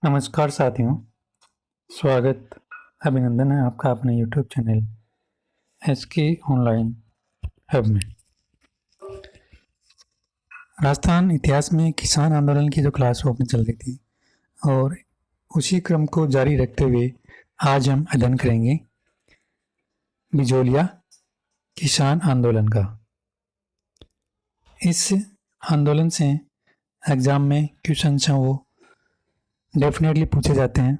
नमस्कार साथियों, स्वागत अभिनंदन है आपका अपने YouTube channel SK online hub में। राजस्थान इतिहास में किसान आंदोलन की जो क्लास वो अपनी चल रही थी और उसी क्रम को जारी रखते हुए आज हम अध्ययन करेंगे बिजोलिया किसान आंदोलन का। इस आंदोलन से एग्ज़ाम में क्वेश्चन हैं वो डेफिनेटली पूछे जाते हैं।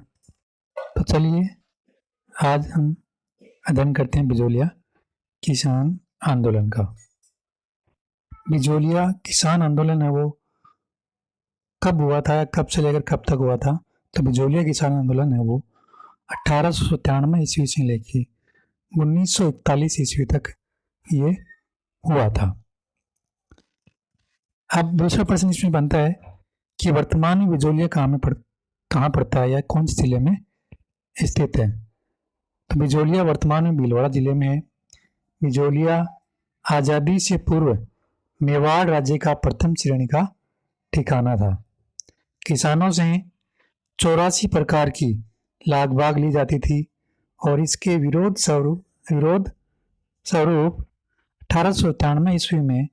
तो चलिए आज हम अध्ययन करते हैं बिजोलिया किसान आंदोलन का। बिजोलिया किसान आंदोलन है वो कब हुआ था, कब से लेकर कब तक हुआ था? तो बिजोलिया किसान आंदोलन है वो 1893 ईस्वी से लेके 1941 ईस्वी तक ये हुआ था। अब दूसरा प्रश्न इसमें बनता है कि वर्तमान में बिजोलिया कहाँ पड़ता है या कौन से जिले में स्थित है? तो बिजोलिया वर्तमान में भीलवाड़ा जिले में है। बिजोलिया आज़ादी से पूर्व मेवाड़ राज्य का प्रथम श्रेणी का ठिकाना था। किसानों से 84 प्रकार की लाग बाग ली जाती थी और इसके विरोध स्वरूप 1897 ईस्वी में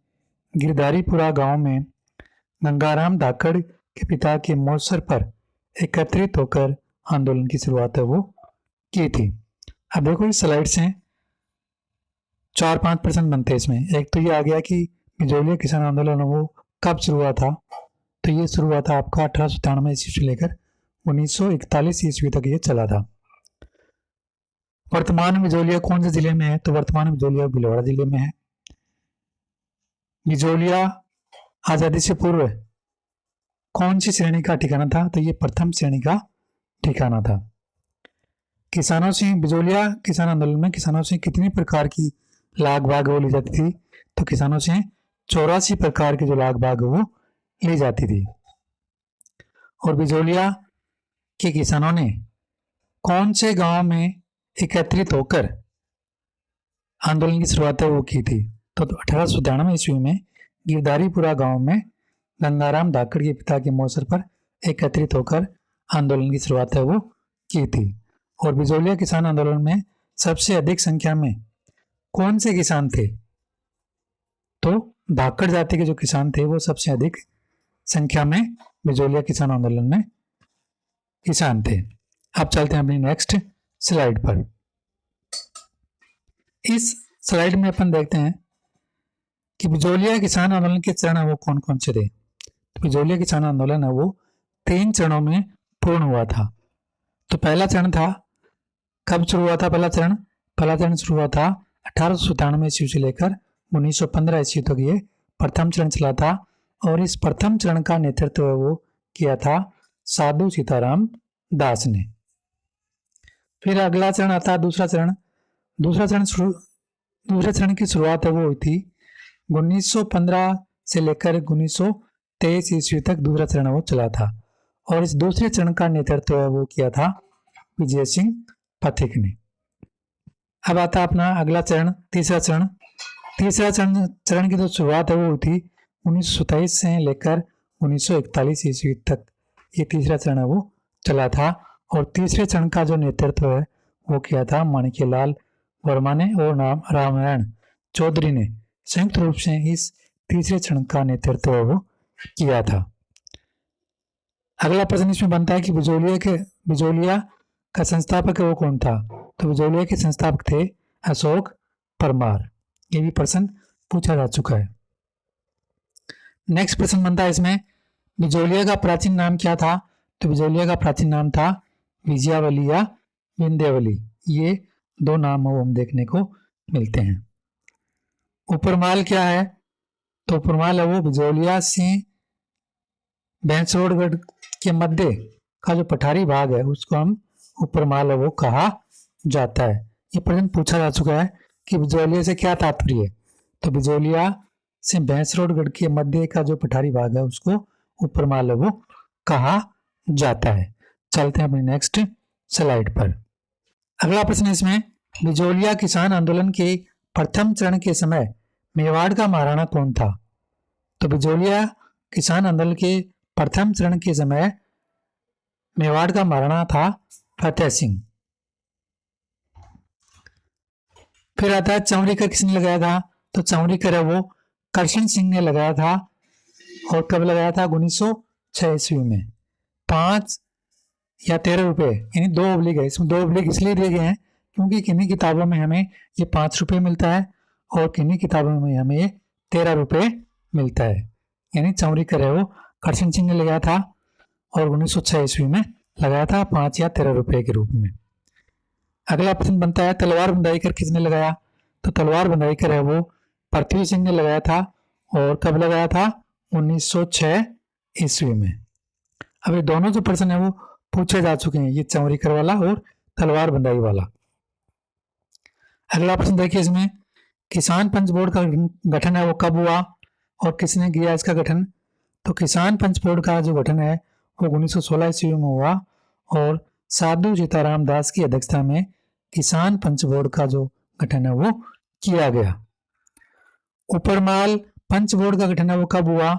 गिरधारीपुरा गांव में गंगाराम धाकड़ के पिता के मौसर पर एकत्रित होकर आंदोलन की शुरुआत है वो की थी। अब देखो इस स्लाइड से 4-5 प्रश्न बनते हैं इसमें। एक तो ये आ गया कि बिजोलिया किसान आंदोलन वो कब शुरू हुआ था? तो ये शुरू हुआ था आपका 1897 ईस्वी से लेकर 1941 ईस्वी तक ये चला था। वर्तमान में बिजोलिया कौन से जिले में है? तो वर्तमान में बिजोलिया भीलवाड़ा जिले में है। बिजोलिया आजादी से पूर्व कौन सी श्रेणी का ठिकाना था? तो ये प्रथम श्रेणी का ठिकाना था। किसानों से बिजोलिया किसान आंदोलन में किसानों से कितनी प्रकार की लाग बाग वो ली जाती थी? तो किसानों से 84 प्रकार की जो लाग बाग वो ली जाती थी। और बिजोलिया के किसानों ने कौन से गांव में एकत्रित होकर आंदोलन की शुरुआत है वो की थी? तो 1897 ईस्वी में गिरधारीपुरा गांव में गंगाराम धाकड़ के पिता के मौसर पर एकत्रित होकर आंदोलन की शुरुआत है वो की थी। और बिजोलिया किसान आंदोलन में सबसे अधिक संख्या में कौन से किसान थे? तो धाकड़ जाति के जो किसान थे वो सबसे अधिक संख्या में बिजोलिया किसान आंदोलन में किसान थे। अब चलते हैं अपनी नेक्स्ट स्लाइड पर। इस स्लाइड में अपन देखते हैं कि बिजोलिया किसान आंदोलन के चरण है वो कौन कौन से थे। तो बिजोलिया किसान आंदोलन है वो 3 चरणों में पूर्ण हुआ था। तो पहला चरण था, कब शुरू हुआ था पहला चरण शुरू हुआ था 1897 ईस्वी से लेकर 1915 ईस्वी तक ये प्रथम चरण चला था। और इस प्रथम चरण का नेतृत्व वो किया था साधु सीताराम दास ने। फिर अगला चरण आता है दूसरा चरण की शुरुआत है वो हुई थी 1915 से लेकर 1923 ईस्वी तक दूसरा चरण वो चला था। और इस दूसरे चरण का नेतृत्व वो किया था विजय सिंह पथिक ने। अब आता अपना अगला चरण तीसरा चरण की जो शुरुआत है वो हुई थी 1927 से लेकर 1941 ईस्वी तक ये तीसरा चरण है वो चला था। और तीसरे चरण का जो नेतृत्व है वो किया था माणिक्यलाल वर्मा ने और रामायण चौधरी ने संयुक्त रूप से इस तीसरे चरण का नेतृत्व वो किया था। अगला प्रश्न इसमें बनता है कि बिजोलिया का संस्थापक वो कौन था? तो बिजोलिया के संस्थापक थे अशोक परमार। ये भी प्रश्न पूछा जा चुका है। नेक्स्ट प्रश्न बनता है इसमें बिजोलिया का प्राचीन नाम क्या था? तो बिजोलिया का प्राचीन नाम था विजयावली या विंध्यावली। ये 2 नाम हम देखने को मिलते हैं। उपरमाल क्या है? तो उपरमाल है वो बिजोलिया से भैंसरोडगढ़ के मध्य का जो पठारी भाग है उसको हम उपरमाल है वो कहा जाता है। ये प्रश्न पूछा जा चुका है कि बिजोलिया से क्या तात्पर्य है? तो बिजोलिया से भैंसरोडगढ़ के मध्य का जो पठारी भाग है उसको उपरमाल है वो कहा जाता है। चलते हैं अपनी नेक्स्ट स्लाइड पर। अगला प्रश्न इसमें बिजोलिया किसान आंदोलन के प्रथम चरण के समय मेवाड़ का महाराणा कौन था? तो बिजोलिया किसान आंदोलन के प्रथम चरण के समय मेवाड़ का महाराणा था फतेह सिंह। फिर आता है चौरी कर किसने लगाया था, तो चौरी कर है वो करशन सिंह ने लगाया था। और कब लगाया था, 1906 ईस्वी में। 5 या 13 रुपए, यानी 2 ऑब्लिक है। इसमें 2 ऑब्लिक इसलिए दिए गए हैं क्योंकि किन्हीं किताबों में हमें ये 5 रुपए मिलता है और किन्हीं किताबों में हमें ये 13 रुपए मिलता है। यानी चौरी कर है वो करशन सिंह ने लगाया था और 1906 ईस्वी में लगाया था 5 या 13 रुपए के रूप में। अगला प्रश्न बनता है तलवार बंदाई कर किसने लगाया, तो तलवार बंदाई कर है वो पृथ्वी सिंह ने लगाया था। और कब लगाया था, 1906 ईस्वी में। अब ये दोनों जो प्रश्न है वो पूछे जा चुके हैं, ये चौरी कर वाला और तलवार बंदाई वाला। अगला प्रश्न देखिए, इसमें किसान पंच बोर्ड का गठन है वो कब हुआ और किसने किया इसका गठन, तो किसान पंच बोर्ड का जो गठन है वो 1916 ईस्वी में हुआ और साधु सीताराम दास की अध्यक्षता में किसान पंच बोर्ड का जो गठन है वो किया गया। उपरमाल पंच बोर्ड का गठन है वो कब हुआ,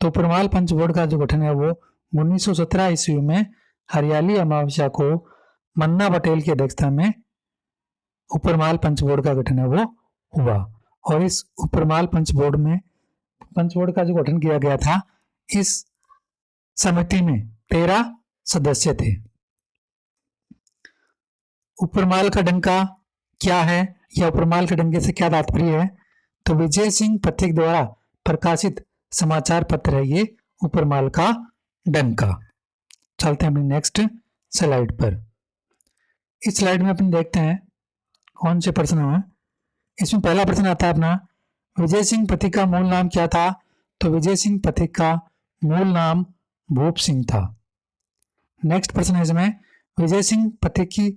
तो उपरमाल पंच बोर्ड का जो गठन है वो 1917 ईस्वी में हरियाली अमावस्या को मन्ना पटेल की अध्यक्षता में उपरमाल पंच बोर्ड का गठन है वो हुआ। और इस उपरमाल पंच बोर्ड का जो गठन किया गया था, इस समिति में 13 सदस्य थे। उपरमाल का डंका क्या है या उपरमाल के डंके से क्या तात्पर्य है, तो विजय सिंह पथिक द्वारा प्रकाशित समाचार पत्र है ये उपरमाल का डंका। चलते हैं अपनी नेक्स्ट स्लाइड पर। इस स्लाइड में अपन देखते हैं कौन से प्रश्न हुए। इसमें पहला प्रश्न आता है अपना, विजय सिंह पथिक का मूल नाम क्या था, तो विजय सिंह पथिक का मूल नाम भूप सिंह था। नेक्स्ट प्रश्न है इसमें, विजय सिंह पथिक की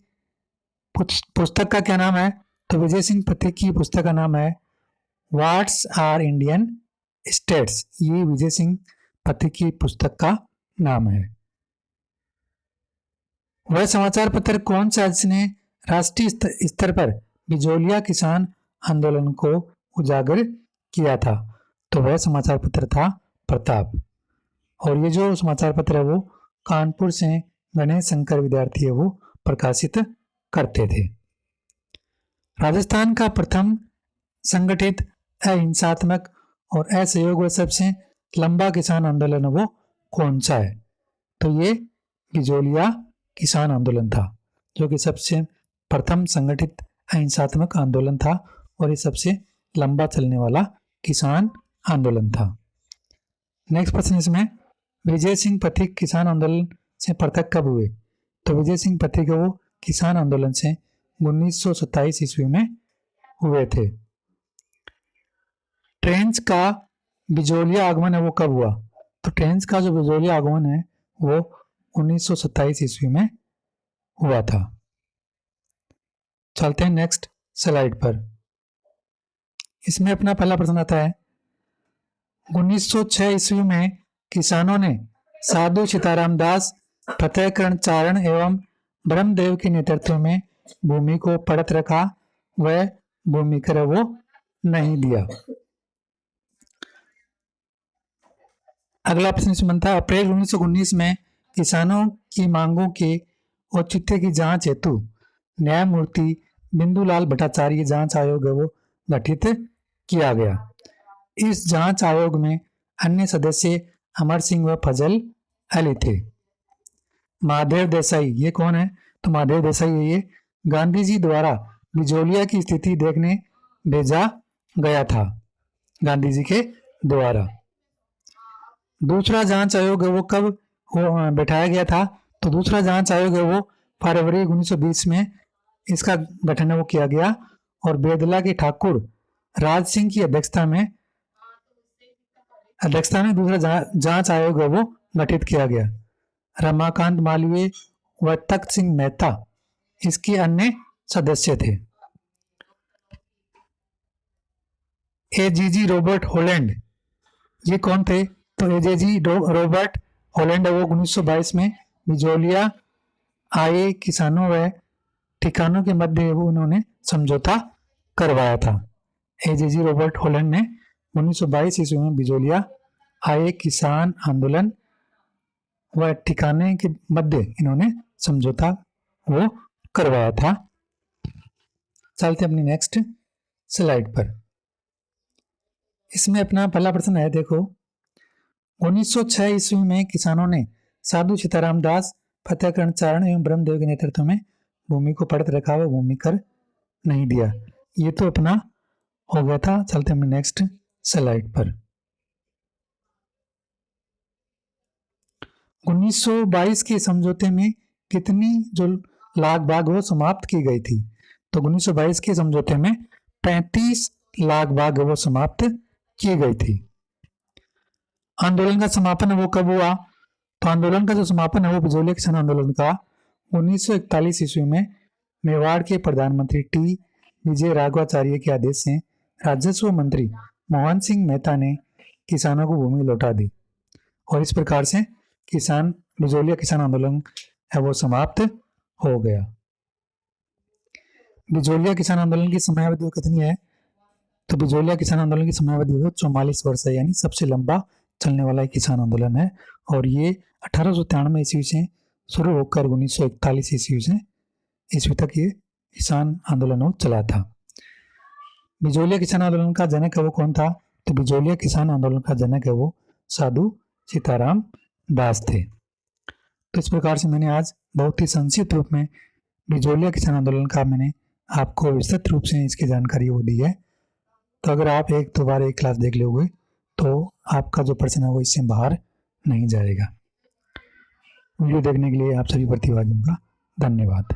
पुस्तक का क्या नाम है, तो विजय सिंह पथिक की पुस्तक का नाम है व्हाट्स आर इंडियन स्टेट्स। ये विजय सिंह पथिक की पुस्तक का नाम है। वह समाचार पत्र कौन सा जिसने राष्ट्रीय स्तर पर बिजोलिया किसान आंदोलन को उजागर किया था, तो वह समाचार पत्र था प्रताप। और ये जो समाचार पत्र है वो कानपुर से गणेश शंकर विद्यार्थी है वो प्रकाशित करते थे। राजस्थान का प्रथम संगठित अहिंसात्मक और असहयोग व सबसे लंबा किसान आंदोलन वो कौन सा है, तो ये बिजोलिया किसान आंदोलन था, जो कि सबसे प्रथम संगठित अहिंसात्मक आंदोलन था और ये सबसे लंबा चलने वाला किसान आंदोलन था। नेक्स्ट प्रश्न इसमें, विजय सिंह पथिक किसान आंदोलन से पृथक कब हुए, तो विजय सिंह पथिक वो किसान आंदोलन से 1927 ईस्वी में हुए थे। ट्रेंच का बिजोलिया आगमन है वो कब हुआ, तो ट्रेंच का जो बिजोलिया आगमन है वो 1927 ईस्वी में हुआ था। चलते हैं नेक्स्ट स्लाइड पर। इसमें अपना पहला प्रश्न आता है, 1906 ईस्वी में किसानों ने साधु सीताराम दास, फतेहकरण चारण एवं ब्रह्मदेव के नेतृत्व में भूमि को पड़त रखा, वह भूमि कर वो नहीं दिया। अगला प्रश्न इसमें बनता है, अप्रैल 1919 में किसानों की मांगों के औचित्य की जांच हेतु न्यायमूर्ति बिंदुलाल भट्टाचार्य जांच आयोग है वो गठित किया गया। इस जांच आयोग में अन्य सदस्य अमर सिंह व फजल अली थे। महादेव देसाई ये कौन है, तो महादेव देसाई है ये गांधी जी द्वारा बिजोलिया की स्थिति देखने भेजा गया था, गांधी जी के द्वारा। दूसरा जांच आयोग है वो कब बैठाया गया था, तो दूसरा जांच आयोग है वो फरवरी 1920 में इसका गठन है वो किया गया और बेदला के ठाकुर राज सिंह की अध्यक्षता में दूसरा जांच आयोग है वो गठित किया गया। रमाकांत मालवीय व तख्त सिंह मेहता इसके अन्य सदस्य थे। एजीजी रॉबर्ट हॉलैंड ये कौन थे, तो एजीजी रॉबर्ट हॉलैंड वो 1922 में बिजोलिया आए किसानों व ठिकानों के मध्य उन्होंने समझौता करवाया था। एजीजी रॉबर्ट हॉलैंड ने 1922 ईस्वी में बिजोलिया आए किसान आंदोलन व ठिकाने के मध्य इन्होंने समझौता वो करवाया था। चलते अपनी नेक्स्ट स्लाइड पर। इसमें अपना पहला प्रश्न है, देखो 1906 ईस्वी में किसानों ने साधु सीताराम दास, फतेहकरण चारण एवं ब्रह्मदेव के नेतृत्व में भूमि को पड़त रखा व भूमि कर नहीं दिया। ये तो अपना हो गया था। चलते हम नेक्स्ट स्लाइड पर। 1922 के समझौते में कितनी जो लाख बाग वो समाप्त की गई थी? तो 1922 के समझौते में 35 लाख बाग वो समाप्त की गई थी। आंदोलन का समापन वो कब हुआ? तो आंदोलन का जो समापन है वो बिजोलिया किसान आंदोलन का 1941 ईस्वी में मेवाड़ के प्रधानमंत्री टी विजय राघवाचार्य के आदेश से राजस्व मंत्री मोहन सिंह मेहता ने किसानों को भूमि लौटा दी और इस प्रकार से बिजोलिया किसान आंदोलन है वो समाप्त हो गया। बिजोलिया किसान आंदोलन की समयावधि कितनी है? तो बिजोलिया किसान आंदोलन की समयावधि 44 वर्ष है, यानी सबसे लंबा चलने वाला एक किसान आंदोलन है और ये 1893 ईस्वी से शुरू होकर 1941 ईस्वी तक ये किसान आंदोलन चला था। बिजोलिया किसान आंदोलन का जनक है वो कौन था? तो बिजोलिया किसान आंदोलन का जनक है वो साधु सीताराम दास थे। तो इस प्रकार से मैंने आज बहुत ही संक्षिप्त रूप में बिजोलिया किसान आंदोलन का मैंने आपको विस्तृत रूप से इसकी जानकारी वो दी है। तो अगर आप एक दो बार एक क्लास देख लोगे तो आपका जो प्रश्न है वो इससे बाहर नहीं जाएगा। वीडियो देखने के लिए आप सभी प्रतिभागियों का धन्यवाद।